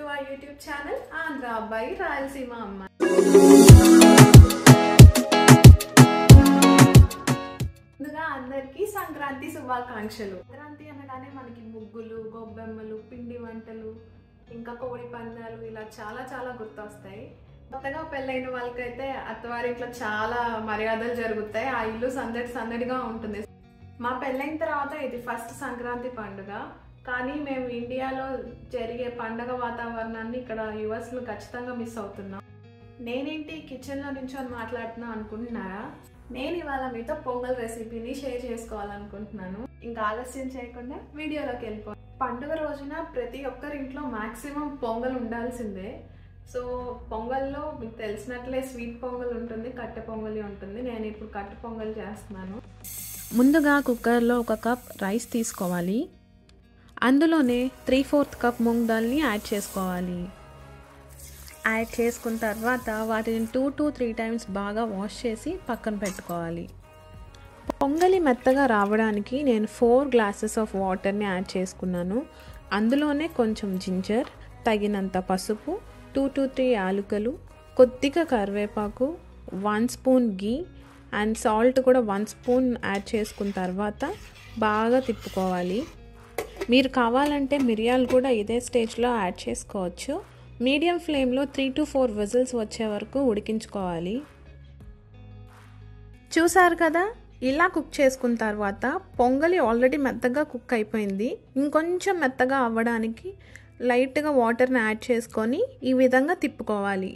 to our YouTube channel Andhra by Rayalaseema Amma. ముందుగా అందరికీ సంక్రాంతి శుభాకాంక్షలు. సంక్రాంతి అనగానే మనకి ముగ్గులు, గొబ్బెమ్మలు, పిండి వంటలు, ఇంకా కోడి పందాలు ఇలా చాలా చాలా గుర్తొస్తాయి. కొత్తగా పెళ్ళైన వాళ్ళకైతే అత్తవారింట్లో చాలా మర్యాదలు జరుగుతాయి. ఆ ఇల్లు సందడిగా ఉంటుంది. మా పెళ్ళైన తర్వాత ఇది ఫస్ట్ సంక్రాంతి పండుగ. కానీ మేము ఇండియాలో జరిగే పండుగ వాతావరణాన్ని ఇక్కడ యుఎస్లో ఖచ్చితంగా మిస్ అవుతున్నాం. నేనేంటి కిచెన్లో నించొని మాట్లాడుతున్నా అనుకుంటున్నారా? నేను ఇవాళ మీతో పొంగల్ రెసిపీని షేర్ చేసుకోవాలనుకుంటున్నాను. ఇంకా ఆలస్యం చేయకుండా వీడియోలోకి వెళ్ళిపో. పండుగ రోజున ప్రతి ఒక్కరింట్లో మాక్సిమం పొంగల్ ఉండాల్సిందే. సో పొంగల్లో మీకు తెలిసినట్లే స్వీట్ పొంగల్ ఉంటుంది, కట్టె పొంగలి ఉంటుంది. నేను ఇప్పుడు కట్టె పొంగల్ చేస్తున్నాను. ముందుగా కుక్కర్లో 1 కప్ రైస్ తీసుకోవాలి. అందులోనే 3/4 కప్ మూంగ్ దాల్ని యాడ్ చేసుకోవాలి. యాడ్ చేసుకున్న తర్వాత వాటిని 2 to 3 టైమ్స్ బాగా వాష్ చేసి పక్కన పెట్టుకోవాలి. పొంగలి మెత్తగా రావడానికి నేను 4 గ్లాసెస్ ఆఫ్ వాటర్ని యాడ్ చేసుకున్నాను. అందులోనే కొంచెం జింజర్, తగినంత పసుపు, 2 to 3 యాలకులు, కొద్దిగా కరివేపాకు, 1 స్పూన్ గీ అండ్ సాల్ట్ కూడా 1 స్పూన్ యాడ్ చేసుకున్న తర్వాత బాగా తిప్పుకోవాలి. మీరు కావాలంటే మిరియాలు కూడా ఇదే స్టేజ్లో యాడ్ చేసుకోవచ్చు. మీడియం ఫ్లేమ్లో 3 to 4 విజిల్స్ వచ్చే వరకు ఉడికించుకోవాలి. చూసారు కదా, ఇలా కుక్ చేసుకున్న తర్వాత పొంగలి ఆల్రెడీ మెత్తగా కుక్ అయిపోయింది. ఇంకొంచెం మెత్తగా అవ్వడానికి లైట్గా వాటర్ని యాడ్ చేసుకొని ఈ విధంగా తిప్పుకోవాలి.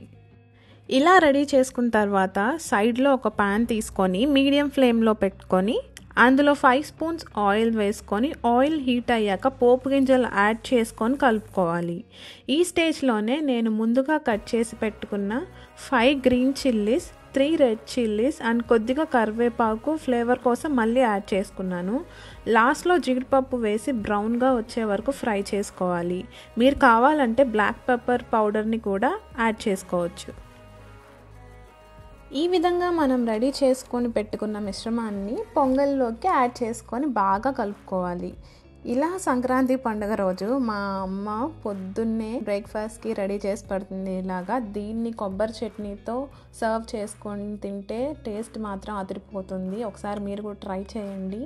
ఇలా రెడీ చేసుకున్న తర్వాత సైడ్లో ఒక ప్యాన్ తీసుకొని మీడియం ఫ్లేమ్లో పెట్టుకొని అందులో 5 స్పూన్స్ ఆయిల్ వేసుకొని ఆయిల్ హీట్ అయ్యాక పోపు గింజలు యాడ్ చేసుకొని కలుపుకోవాలి. ఈ స్టేజ్లోనే నేను ముందుగా కట్ చేసి పెట్టుకున్న 5 green chillies, 3 red chillies and కొద్దిగా కరివేపాకు ఫ్లేవర్ కోసం మళ్ళీ యాడ్ చేసుకున్నాను. లాస్ట్లో జీడిపప్పు వేసి బ్రౌన్గా వచ్చే వరకు ఫ్రై చేసుకోవాలి. మీరు కావాలంటే బ్లాక్ పెప్పర్ పౌడర్ని కూడా యాడ్ చేసుకోవచ్చు. ఈ విధంగా మనం రెడీ చేసుకొని పెట్టుకున్న మిశ్రమాన్ని పొంగల్లోకి యాడ్ చేసుకొని బాగా కలుపుకోవాలి. ఇలా సంక్రాంతి పండుగ రోజు మా అమ్మ పొద్దున్నే బ్రేక్ఫాస్ట్కి రెడీ చేసి పెడుతుంది. ఇలాగా దీన్ని కొబ్బరి చట్నీతో సర్వ్ చేసుకొని తింటే టేస్ట్ మాత్రం అదిరిపోతుంది. ఒకసారి మీరు కూడా ట్రై చేయండి.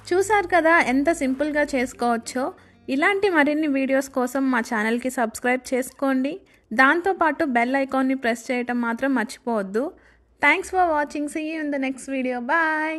చూసారు కదా ఎంత సింపుల్గా చేసుకోవచ్చో. ఇలాంటి మరిన్ని వీడియోస్ కోసం మా ఛానల్కి సబ్స్క్రైబ్ చేసుకోండి. దాంతోపాటు బెల్ ఐకాన్ని ప్రెస్ చేయటం మాత్రం మర్చిపోవద్దు. Thanks for watching. See you in the next video. Bye.